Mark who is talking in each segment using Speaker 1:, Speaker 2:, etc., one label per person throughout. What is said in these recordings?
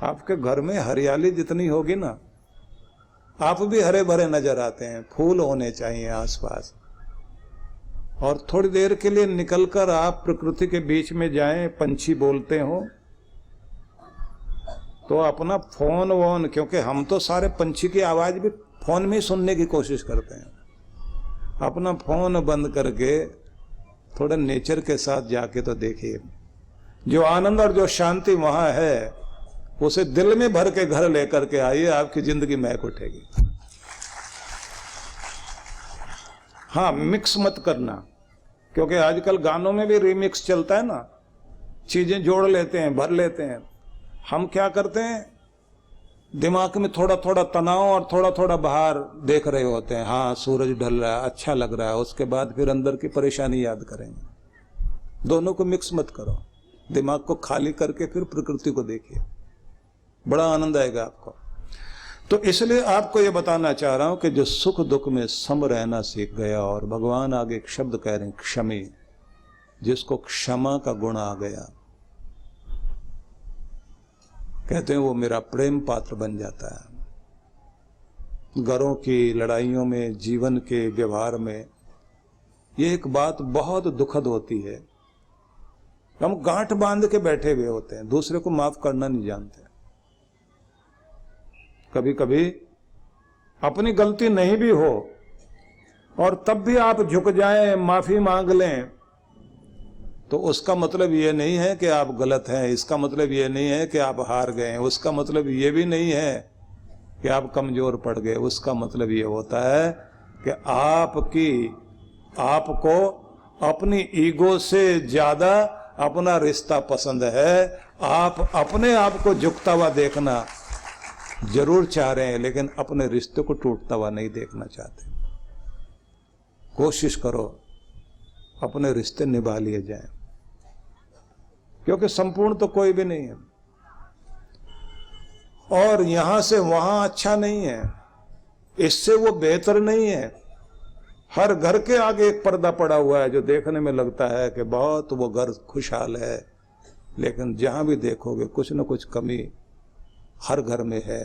Speaker 1: आपके घर में हरियाली जितनी होगी ना, आप भी हरे भरे नजर आते हैं। फूल होने चाहिए आसपास, और थोड़ी देर के लिए निकलकर आप प्रकृति के बीच में जाएं, पंछी बोलते हो तो अपना फोन वोन, क्योंकि हम तो सारे पंछी की आवाज भी फोन में ही सुनने की कोशिश करते हैं, अपना फोन बंद करके थोड़ा नेचर के साथ जाके तो देखिए। जो आनंद और जो शांति वहां है उसे दिल में भर के घर लेकर के आइए, आपकी जिंदगी महक उठेगी। हाँ, मिक्स मत करना, क्योंकि आजकल गानों में भी रीमिक्स चलता है ना, चीजें जोड़ लेते हैं, भर लेते हैं। हम क्या करते हैं, दिमाग में थोड़ा थोड़ा तनाव और थोड़ा थोड़ा बाहर देख रहे होते हैं। हाँ, सूरज ढल रहा है, अच्छा लग रहा है, उसके बाद फिर अंदर की परेशानी याद करेंगे। दोनों को मिक्स मत करो, दिमाग को खाली करके फिर प्रकृति को देखिए, बड़ा आनंद आएगा आपको। तो इसलिए आपको यह बताना चाह रहा हूं कि जो सुख दुख में सम रहना सीख गया, और भगवान आगे एक शब्द कह रहे हैं, क्षमी, जिसको क्षमा का गुण आ गया, कहते हैं वो मेरा प्रेम पात्र बन जाता है। घरों की लड़ाइयों में, जीवन के व्यवहार में ये एक बात बहुत दुखद होती है, हम गांठ बांध के बैठे हुए होते हैं, दूसरे को माफ करना नहीं जानते। कभी कभी अपनी गलती नहीं भी हो और तब भी आप झुक जाएं, माफी मांग लें, तो उसका मतलब ये नहीं है कि आप गलत हैं, इसका मतलब ये नहीं है कि आप हार गए, उसका मतलब ये भी नहीं है कि आप कमजोर पड़ गए। उसका मतलब ये होता है कि आपको अपनी ईगो से ज्यादा अपना रिश्ता पसंद है। आप अपने आप को झुकता हुआ देखना जरूर चाह रहे हैं, लेकिन अपने रिश्ते को टूटता हुआ नहीं देखना चाहते। कोशिश करो अपने रिश्ते निभा लिए जाएं, क्योंकि संपूर्ण तो कोई भी नहीं है, और यहां से वहां अच्छा नहीं है, इससे वो बेहतर नहीं है। हर घर के आगे एक पर्दा पड़ा हुआ है जो देखने में लगता है कि बहुत वो घर खुशहाल है, लेकिन जहां भी देखोगे कुछ न कुछ कमी हर घर में है।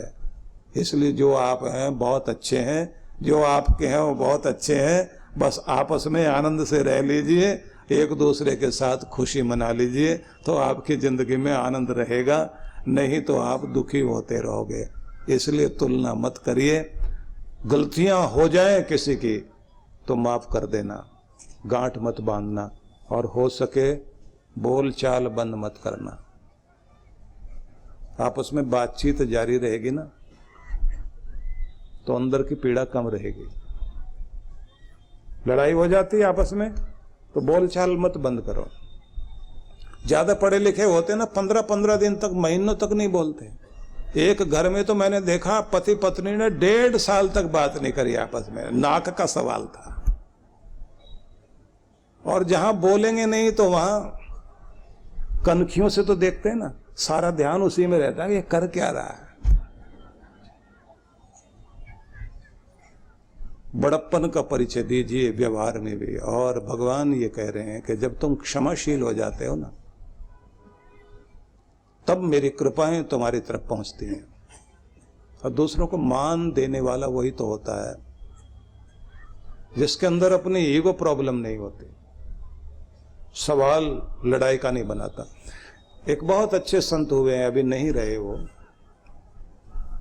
Speaker 1: इसलिए जो आप हैं बहुत अच्छे हैं, जो आपके हैं वो बहुत अच्छे हैं, बस आपस में आनंद से रह लीजिए, एक दूसरे के साथ खुशी मना लीजिए, तो आपकी जिंदगी में आनंद रहेगा, नहीं तो आप दुखी होते रहोगे। इसलिए तुलना मत करिए, गलतियां हो जाएं किसी की तो माफ कर देना, गांठ मत बांधना, और हो सके बोल चाल बंद मत करना। आपस में बातचीत जारी रहेगी ना, तो अंदर की पीड़ा कम रहेगी। लड़ाई हो जाती है आपस में तो बोल चाल मत बंद करो। ज्यादा पढ़े लिखे होते ना, 15-15 दिन तक, महीनों तक नहीं बोलते। एक घर में तो मैंने देखा पति पत्नी ने 1.5 साल तक बात नहीं करी आपस में, नाक का सवाल था। और जहां बोलेंगे नहीं तो वहां कनखियों से तो देखते हैं ना, सारा ध्यान उसी में रहता है, ये कर क्या रहा है। बड़प्पन का परिचय दीजिए व्यवहार में भी। और भगवान ये कह रहे हैं कि जब तुम क्षमाशील हो जाते हो ना, तब मेरी कृपाएं तुम्हारी तरफ पहुंचती हैं। और दूसरों को मान देने वाला वही तो होता है जिसके अंदर अपनी ईगो प्रॉब्लम नहीं होती, सवाल लड़ाई का नहीं बनाता। एक बहुत अच्छे संत हुए हैं, अभी नहीं रहे वो,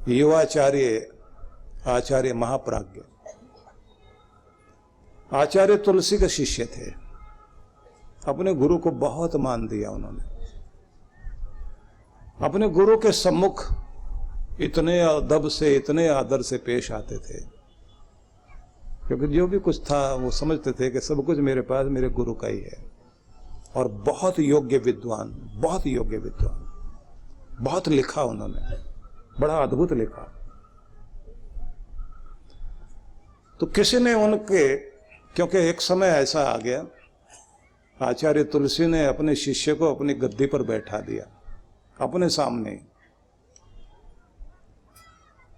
Speaker 1: युवाचार्य आचार्य महाप्राज्ञ, आचार्य तुलसी के शिष्य थे। अपने गुरु को बहुत मान दिया उन्होंने, अपने गुरु के सम्मुख इतने अदब से, इतने आदर से पेश आते थे, क्योंकि जो भी कुछ था वो समझते थे कि सब कुछ मेरे पास मेरे गुरु का ही है। और बहुत योग्य विद्वान, बहुत योग्य विद्वान, बहुत लिखा उन्होंने, बड़ा अद्भुत लिखा। तो किसी ने उनके, क्योंकि एक समय ऐसा आ गया, आचार्य तुलसी ने अपने शिष्य को अपनी गद्दी पर बैठा दिया अपने सामने,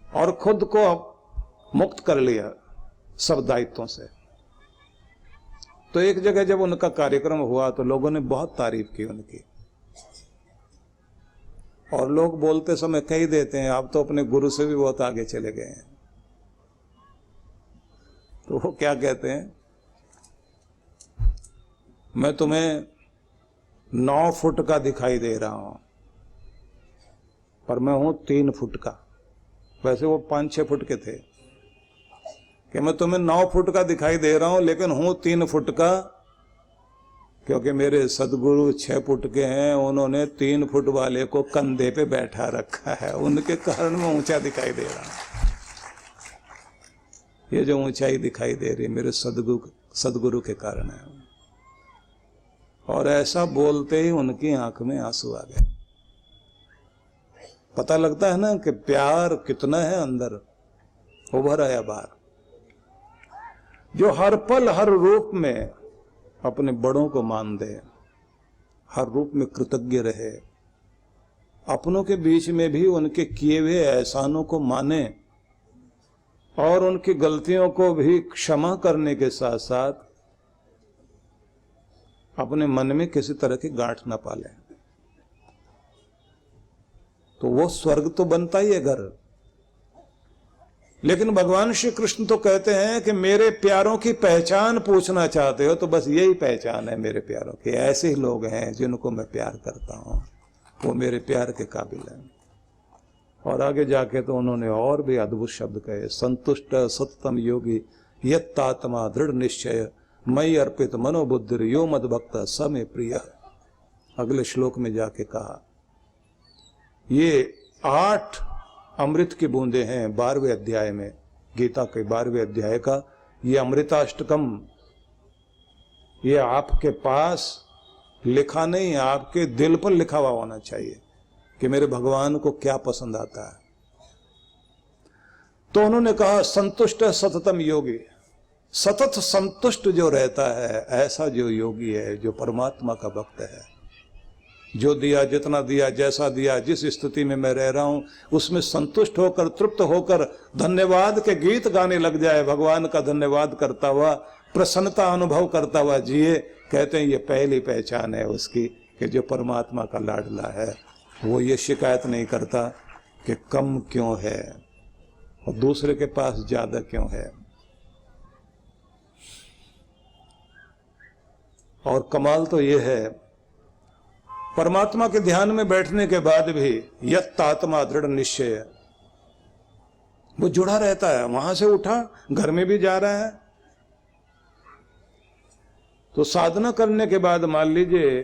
Speaker 1: और खुद को मुक्त कर लिया सब दायित्वों से। तो एक जगह जब उनका कार्यक्रम हुआ तो लोगों ने बहुत तारीफ की उनकी। और लोग बोलते समय कह ही देते हैं आप तो अपने गुरु से भी बहुत आगे चले गए हैं। तो वो क्या कहते हैं, मैं तुम्हें 9 फुट का दिखाई दे रहा हूं पर मैं हूं 3 फुट का। वैसे वो 5-6 फुट के थे कि मैं तुम्हें 9 फुट का दिखाई दे रहा हूं लेकिन हूं 3 फुट का, क्योंकि मेरे सदगुरु 6 फुट के हैं, उन्होंने 3 फुट वाले को कंधे पे बैठा रखा है, उनके कारण मैं ऊंचा दिखाई दे रहा हूं। ये जो ऊंचाई दिखाई दे रही है मेरे सदगुरु के कारण है। और ऐसा बोलते ही उनकी आंख में आंसू आ गए। पता लगता है ना कि प्यार कितना है अंदर उभर आया बाहर। जो हर पल हर रूप में अपने बड़ों को मान दे, हर रूप में कृतज्ञ रहे, अपनों के बीच में भी उनके किए हुए एहसानों को माने और उनकी गलतियों को भी क्षमा करने के साथ साथ अपने मन में किसी तरह की गांठ ना पाले, तो वो स्वर्ग तो बनता ही है घर। लेकिन भगवान श्री कृष्ण तो कहते हैं कि मेरे प्यारों की पहचान पूछना चाहते हो तो बस यही पहचान है मेरे प्यारों की। ऐसे ही लोग हैं जिनको मैं प्यार करता हूं, वो मेरे प्यार के काबिल हैं। और आगे जाके तो उन्होंने और भी अद्भुत शब्द कहे, संतुष्ट सततम योगी यत्तात्मा दृढ़ निश्चय मई अर्पित मनोबुद्धिर यो मद भक्त स मे प्रिय। अगले श्लोक में जाके कहा, ये 8 अमृत की बूंदे हैं 12वें अध्याय में, गीता के 12वें अध्याय का ये अमृताष्टकम। ये आपके पास लिखा नहीं, आपके दिल पर लिखा हुआ होना चाहिए कि मेरे भगवान को क्या पसंद आता है। तो उन्होंने कहा संतुष्ट सततम योगी, सतत संतुष्ट जो रहता है ऐसा जो योगी है, जो परमात्मा का भक्त है, जो दिया जितना दिया जैसा दिया जिस स्थिति में मैं रह रहा हूं उसमें संतुष्ट होकर तृप्त होकर धन्यवाद के गीत गाने लग जाए, भगवान का धन्यवाद करता हुआ प्रसन्नता अनुभव करता हुआ जिए। कहते हैं ये पहली पहचान है उसकी कि जो परमात्मा का लाडला है वो ये शिकायत नहीं करता कि कम क्यों है और दूसरे के पास ज्यादा क्यों है। और कमाल तो ये है, परमात्मा के ध्यान में बैठने के बाद भी यत्तात्मा दृढ़ निश्चय, वो जुड़ा रहता है। वहां से उठा, घर में भी जा रहा है, तो साधना करने के बाद मान लीजिए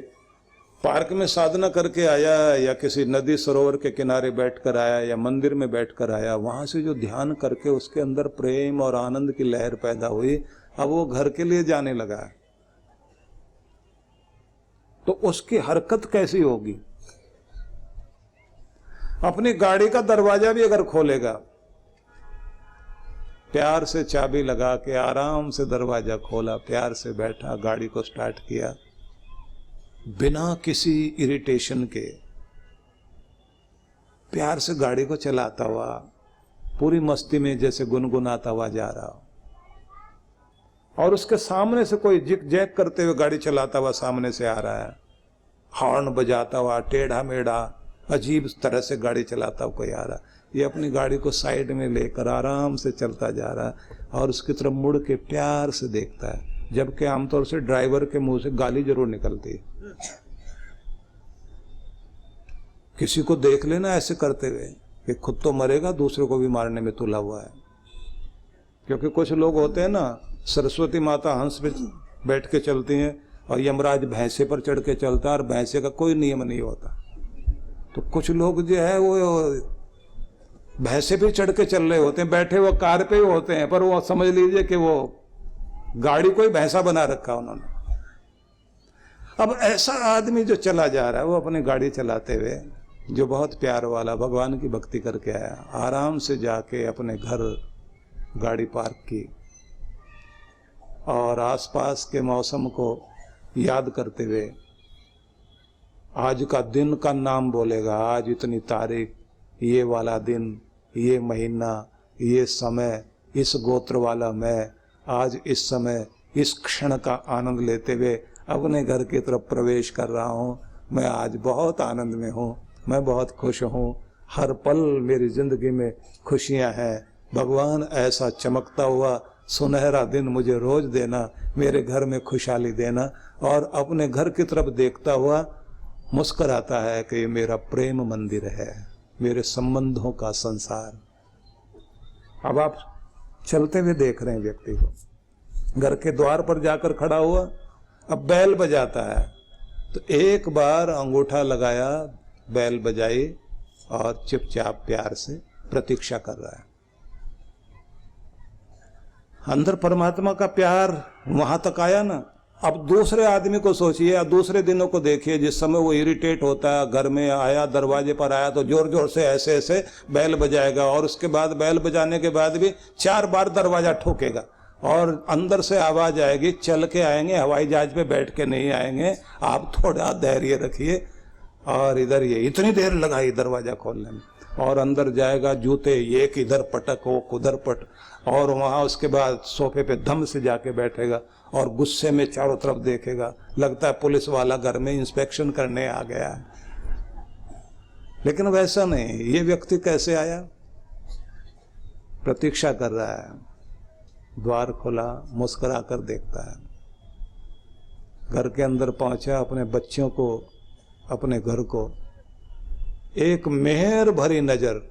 Speaker 1: पार्क में साधना करके आया या किसी नदी सरोवर के किनारे बैठकर आया या मंदिर में बैठकर आया, वहां से जो ध्यान करके उसके अंदर प्रेम और आनंद की लहर पैदा हुई, अब वो घर के लिए जाने लगा, तो उसकी हरकत कैसी होगी। अपनी गाड़ी का दरवाजा भी अगर खोलेगा, प्यार से चाबी लगा के आराम से दरवाजा खोला, प्यार से बैठा, गाड़ी को स्टार्ट किया बिना किसी इरिटेशन के, प्यार से गाड़ी को चलाता हुआ पूरी मस्ती में जैसे गुनगुनाता हुआ जा रहा हो, और उसके सामने से कोई जिक जैक करते हुए गाड़ी चलाता हुआ सामने से आ रहा है, हॉर्न बजाता हुआ टेढ़ा मेढ़ा अजीब तरह से गाड़ी चलाता हुआ कोई आ रहा, ये अपनी गाड़ी को साइड में लेकर आराम से चलता जा रहा है और उसकी तरफ मुड़ के प्यार से देखता है, जबकि आमतौर से ड्राइवर के मुंह से गाली जरूर निकलती है। किसी को देख लेना ऐसे करते हुए कि खुद तो मरेगा, दूसरे को भी मारने में तुला हुआ है। क्योंकि कुछ लोग होते हैं ना, सरस्वती माता हंस पे बैठ के चलती हैं और यमराज भैंसे पर चढ़ के चलता है और भैंसे का कोई नियम नहीं होता। तो कुछ लोग जो है वो भैंसे पे चढ़ के चल रहे होते हैं, बैठे वो कार पे ही होते हैं, पर वो समझ लीजिए कि वो गाड़ी को ही भैंसा बना रखा उन्होंने। अब ऐसा आदमी जो चला जा रहा है, वो अपनी गाड़ी चलाते हुए जो बहुत प्यार वाला भगवान की भक्ति करके आया, आराम से जाके अपने घर गाड़ी पार्क की और आसपास के मौसम को याद करते हुए आज का दिन का नाम बोलेगा, आज इतनी तारीख, ये वाला दिन, ये महीना, ये समय, इस गोत्र वाला मैं आज इस समय इस क्षण का आनंद लेते हुए अपने घर की तरफ प्रवेश कर रहा हूँ। मैं आज बहुत आनंद में हूँ मैं बहुत खुश हूँ, हर पल मेरी जिंदगी में खुशियाँ हैं। भगवान ऐसा चमकता हुआ सुनहरा दिन मुझे रोज देना, मेरे घर में खुशहाली देना। और अपने घर की तरफ देखता हुआ मुस्कुराता है कि ये मेरा प्रेम मंदिर है, मेरे संबंधों का संसार। अब आप चलते हुए देख रहे हैं व्यक्ति को, घर के द्वार पर जाकर खड़ा हुआ, अब बैल बजाता है तो एक बार अंगूठा लगाया, बैल बजाई और चुपचाप प्यार से प्रतीक्षा कर रहा है। अंदर परमात्मा का प्यार वहां तक आया ना। अब दूसरे आदमी को सोचिए या दूसरे दिनों को देखिए, जिस समय वो इरिटेट होता है, घर में आया, दरवाजे पर आया तो जोर जोर से ऐसे ऐसे बैल बजाएगा, और उसके बाद बैल बजाने के बाद भी 4 बार दरवाजा ठोकेगा और अंदर से आवाज आएगी, चल के आएंगे, हवाई जहाज पे बैठ के नहीं आएंगे, आप थोड़ा धैर्य रखिए। और इधर ये इतनी देर लगाई दरवाजा खोलने में, और अंदर जाएगा, जूते एक इधर पटक वो उधर पट, और वहां उसके बाद सोफे पे धम से जाके बैठेगा और गुस्से में चारों तरफ देखेगा, लगता है पुलिस वाला घर में इंस्पेक्शन करने आ गया है। लेकिन वैसा नहीं, ये व्यक्ति कैसे आया? प्रतीक्षा कर रहा है, द्वार खोला, मुस्कुरा कर देखता है, घर के अंदर पहुंचा, अपने बच्चों को, अपने घर को एक मेहर भरी नजर।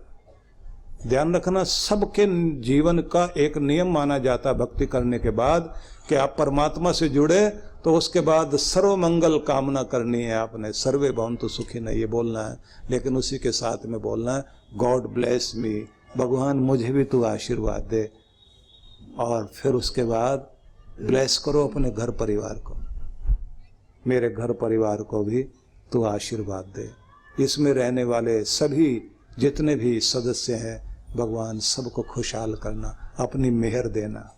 Speaker 1: ध्यान रखना, सबके जीवन का एक नियम माना जाता है भक्ति करने के बाद कि आप परमात्मा से जुड़े तो उसके बाद सर्व मंगल कामना करनी है आपने, सर्वे भवन्तु सुखिनः ये बोलना है। लेकिन उसी के साथ में बोलना है गॉड ब्लेस मी, भगवान मुझे भी तू आशीर्वाद दे। और फिर उसके बाद ब्लेस करो अपने घर परिवार को, मेरे घर परिवार को भी तू आशीर्वाद दे, इसमें रहने वाले सभी जितने भी सदस्य हैं भगवान सबको खुशहाल करना, अपनी मेहर देना।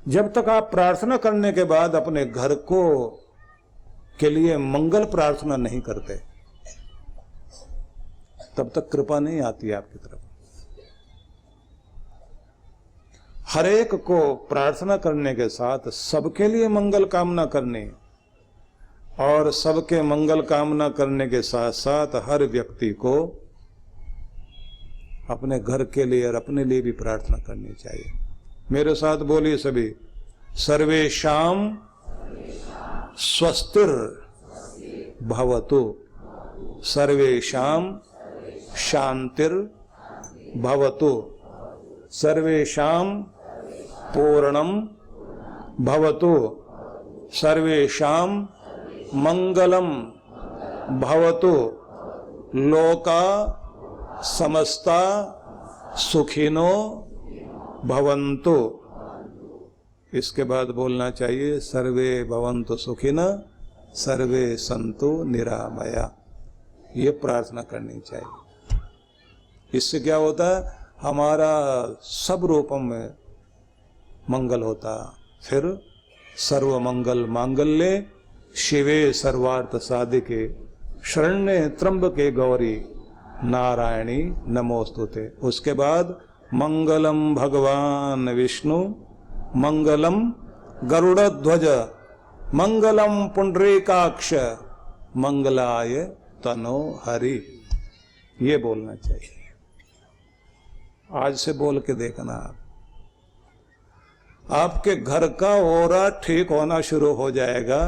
Speaker 1: जब तक आप प्रार्थना करने के बाद अपने घर को के लिए मंगल प्रार्थना नहीं करते, तब तक कृपा नहीं आती आपकी तरफ। हर एक को प्रार्थना करने के साथ सबके लिए मंगल कामना करनी, और सबके मंगल कामना करने के साथ साथ हर व्यक्ति को अपने घर के लिए और अपने लिए भी प्रार्थना करनी चाहिए। मेरे साथ बोलिए सभी, सर्वेषां स्वस्तिर् भवतु, सर्वेषां शांतिर् भवतु, सर्वेषां पूर्णं भवतु, सर्वेषां मंगलम भवतु, लोका समस्ता सुखिनो भवन्तु। इसके बाद बोलना चाहिए सर्वे भवन्तु सुखिनः सर्वे सन्तु निरामया। ये प्रार्थना करनी चाहिए। इससे क्या होता है, हमारा सब रूपों में मंगल होता। फिर सर्व मंगल मांगल्ये शिवे सर्वार्थ साधिके शरण्ये त्र्यंबके गौरी नारायणी नमोस्तुते। उसके बाद मंगलम भगवान विष्णु, मंगलम गरुड़ध्वज, मंगलम पुंडरीकाक्ष, मंगलाय तनो हरि। ये बोलना चाहिए। आज से बोल के देखना, आपके घर का ओरा ठीक होना शुरू हो जाएगा।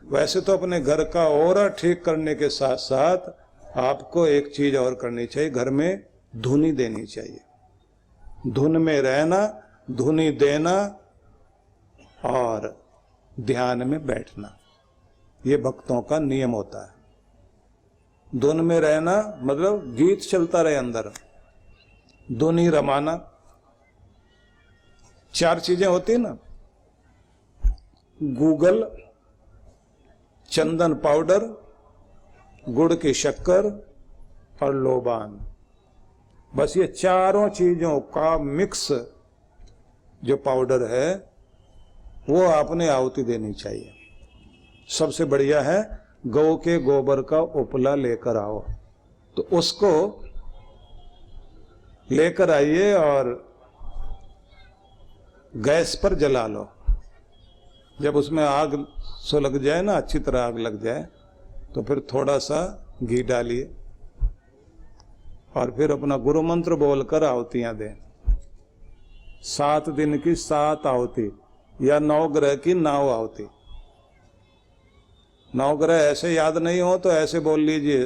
Speaker 1: वैसे तो अपने घर का ओरा ठीक करने के साथ साथ आपको एक चीज और करनी चाहिए, घर में धुनी देनी चाहिए। धुन में रहना, धुनी देना और ध्यान में बैठना, ये भक्तों का नियम होता है। धुन में रहना मतलब गीत चलता रहे अंदर, धुनी रमाना। 4 चीजें होती ना, गूगल, चंदन पाउडर, गुड़ की शक्कर और लोबान। बस ये चारों चीजों का मिक्स जो पाउडर है वो आपने आहुति देनी चाहिए। सबसे बढ़िया है गौ के गोबर का उपला लेकर आओ, तो उसको लेकर आइए और गैस पर जला लो। जब उसमें आग सुलग जाए ना, अच्छी तरह आग लग जाए, तो फिर थोड़ा सा घी डालिए और फिर अपना गुरु मंत्र बोलकर आहुतियां दें। 7 दिन की 7 आहुति या 9 ग्रह की 9 आहुति। 9 ग्रह ऐसे याद नहीं हो तो ऐसे बोल लीजिए।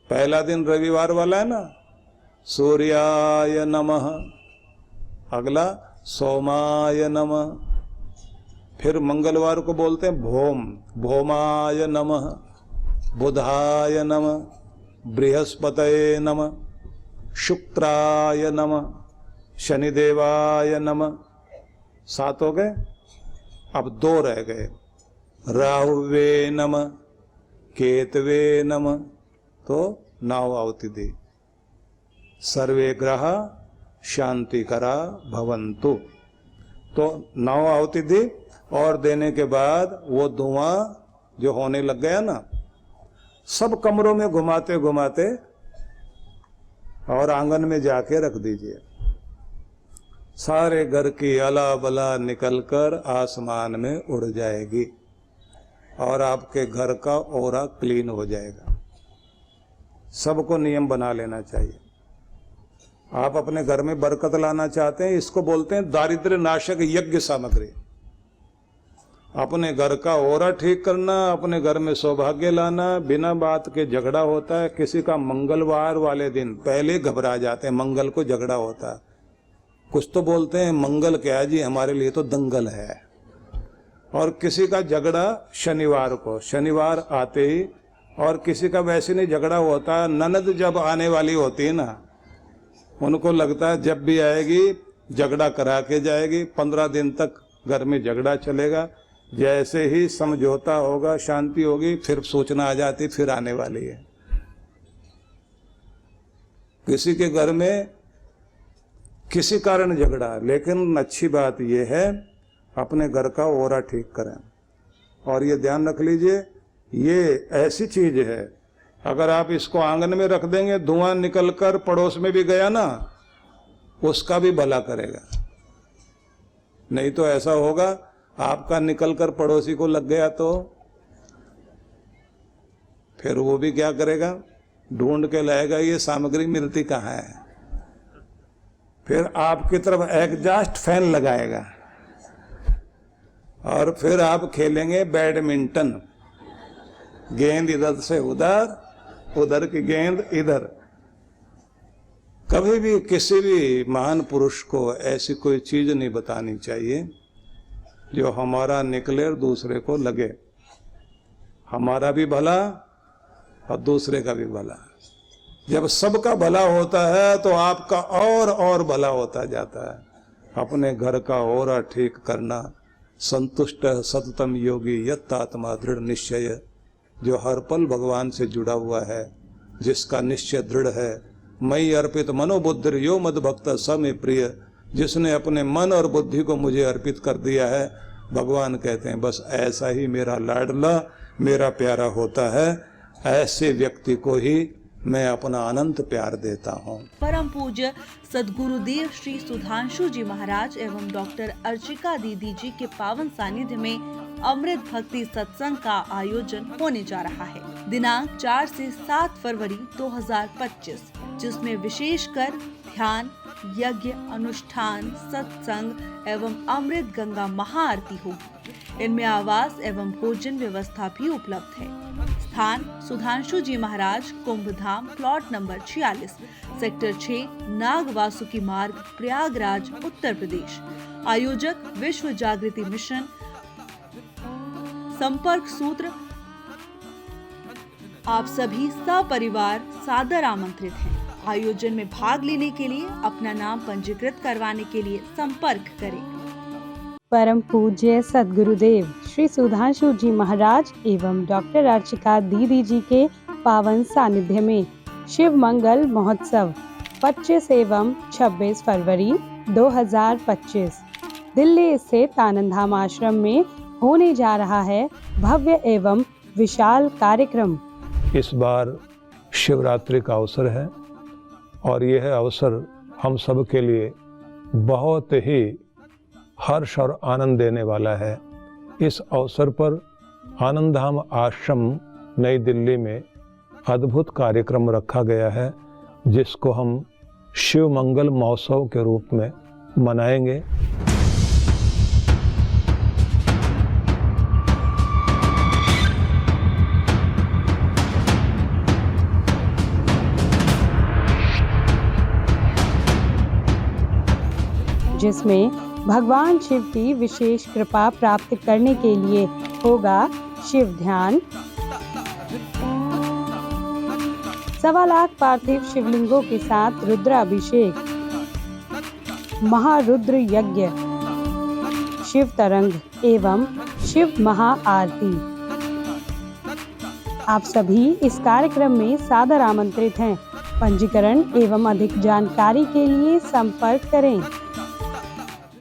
Speaker 1: पहला दिन रविवार वाला है ना, सूर्याय नमः। अगला सोमाय नमः। फिर मंगलवार को बोलते हैं भोम, भोमाय नमः। बुधाय नमः, बृहस्पतये नमः, शुक्राय नमः, शनिदेवाय नमः। 7 हो गए, अब 2 रह गए। राहुवे नमः, केतवे नमः। तो 9 आहुति दी। सर्वे ग्रह शांतिकरा भवन्तु। तो 9 आहुति दी और देने के बाद वो धुआं जो होने लग गया ना, सब कमरों में घुमाते घुमाते और आंगन में जाके रख दीजिए। सारे घर की अला बला निकलकर आसमान में उड़ जाएगी और आपके घर का ऑरा क्लीन हो जाएगा। सबको नियम बना लेना चाहिए। आप अपने घर में बरकत लाना चाहते हैं, इसको बोलते हैं दारिद्र्य नाशक यज्ञ सामग्री। अपने घर का ऑरा ठीक करना, अपने घर में सौभाग्य लाना, बिना बात के झगड़ा होता है। किसी का मंगलवार वाले दिन पहले घबरा जाते हैं, मंगल को झगड़ा होता है। कुछ तो बोलते हैं मंगल क्या जी, हमारे लिए तो दंगल है। और किसी का झगड़ा शनिवार को, शनिवार आते ही, और किसी का वैसे नहीं झगड़ा होता। ननद जब आने वाली होती है ना, उनको लगता है जब भी आएगी झगड़ा करा के जाएगी। 15 दिन तक घर में झगड़ा चलेगा। जैसे ही समझौता होगा, शांति होगी, फिर सूचना आ जाती फिर आने वाली है। किसी के घर में किसी कारण झगड़ा, लेकिन अच्छी बात यह है अपने घर का ऑरा ठीक करें। और ये ध्यान रख लीजिए, ये ऐसी चीज है, अगर आप इसको आंगन में रख देंगे, धुआं निकलकर पड़ोस में भी गया ना, उसका भी भला करेगा। नहीं तो ऐसा होगा आपका निकलकर पड़ोसी को लग गया तो फिर वो भी क्या करेगा, ढूंढ के लाएगा ये सामग्री मिलती कहाँ है। फिर आपकी तरफ एग्जॉस्ट फैन लगाएगा और फिर आप खेलेंगे बैडमिंटन। गेंद इधर से उधर, उधर की गेंद इधर। कभी भी किसी भी महान पुरुष को ऐसी कोई चीज नहीं बतानी चाहिए जो हमारा निकले और दूसरे को लगे। हमारा भी भला और दूसरे का भी भला। जब सबका भला होता है तो आपका और भला होता जाता है। अपने घर का ऑरा ठीक करना। संतुष्ट सततम योगी यत्तात्मा दृढ़ निश्चय, जो हर पल भगवान से जुड़ा हुआ है, जिसका निश्चय दृढ़ है। मई अर्पित मनोबुद्धि यो मद भक्त स में प्रिय, जिसने अपने मन और बुद्धि को मुझे अर्पित कर दिया है। भगवान कहते हैं बस ऐसा ही मेरा लाडला, मेरा प्यारा होता है। ऐसे व्यक्ति को ही मैं अपना अनंत प्यार देता हूँ।
Speaker 2: परम पूज्य सद्गुरुदेव श्री सुधांशु जी महाराज एवं डॉक्टर अर्चिका दीदी जी के पावन सानिध्य में अमृत भक्ति सत्संग का आयोजन होने जा रहा है। दिनांक 4 से 7 फरवरी 2025, जिसमें विशेषकर ध्यान, यज्ञ, अनुष्ठान, सत्संग एवं अमृत गंगा महाआरती होगी। इनमें आवास एवं भोजन व्यवस्था भी उपलब्ध है। स्थान सुधांशु जी महाराज कुंभधाम, प्लॉट नंबर 46, सेक्टर 6, नाग वासुकी मार्ग, प्रयागराज, उत्तर प्रदेश। आयोजक विश्व जागृति मिशन। संपर्क सूत्र। आप सभी सपरिवार सादर आमंत्रित हैं। आयोजन में भाग लेने के लिए अपना नाम पंजीकृत करवाने के लिए संपर्क करें।
Speaker 3: परम पूज्य सद्गुरुदेव श्री सुधांशु जी महाराज एवं डॉक्टर अर्चिका दीदी जी के पावन सानिध्य में शिव मंगल महोत्सव 25 एवं 26 फरवरी 2025 दिल्ली स्थित आनंद धाम आश्रम में होने जा रहा है भव्य एवं विशाल कार्यक्रम।
Speaker 1: इस बार शिवरात्रि का अवसर है और यह अवसर हम सब के लिए बहुत ही हर्ष और आनंद देने वाला है। इस अवसर पर आनंद धाम आश्रम नई दिल्ली में अद्भुत कार्यक्रम रखा गया है, जिसको हम शिव मंगल महोत्सव के रूप में मनाएंगे।
Speaker 3: जिसमें भगवान शिव की विशेष कृपा प्राप्त करने के लिए होगा शिव ध्यान, 1.25 लाख पार्थिव शिवलिंगों के साथ रुद्राभिषेक, महारुद्र यज्ञ, शिव तरंग एवं शिव महाआरती। आप सभी इस कार्यक्रम में सादर आमंत्रित हैं। पंजीकरण एवं अधिक जानकारी के लिए संपर्क करें।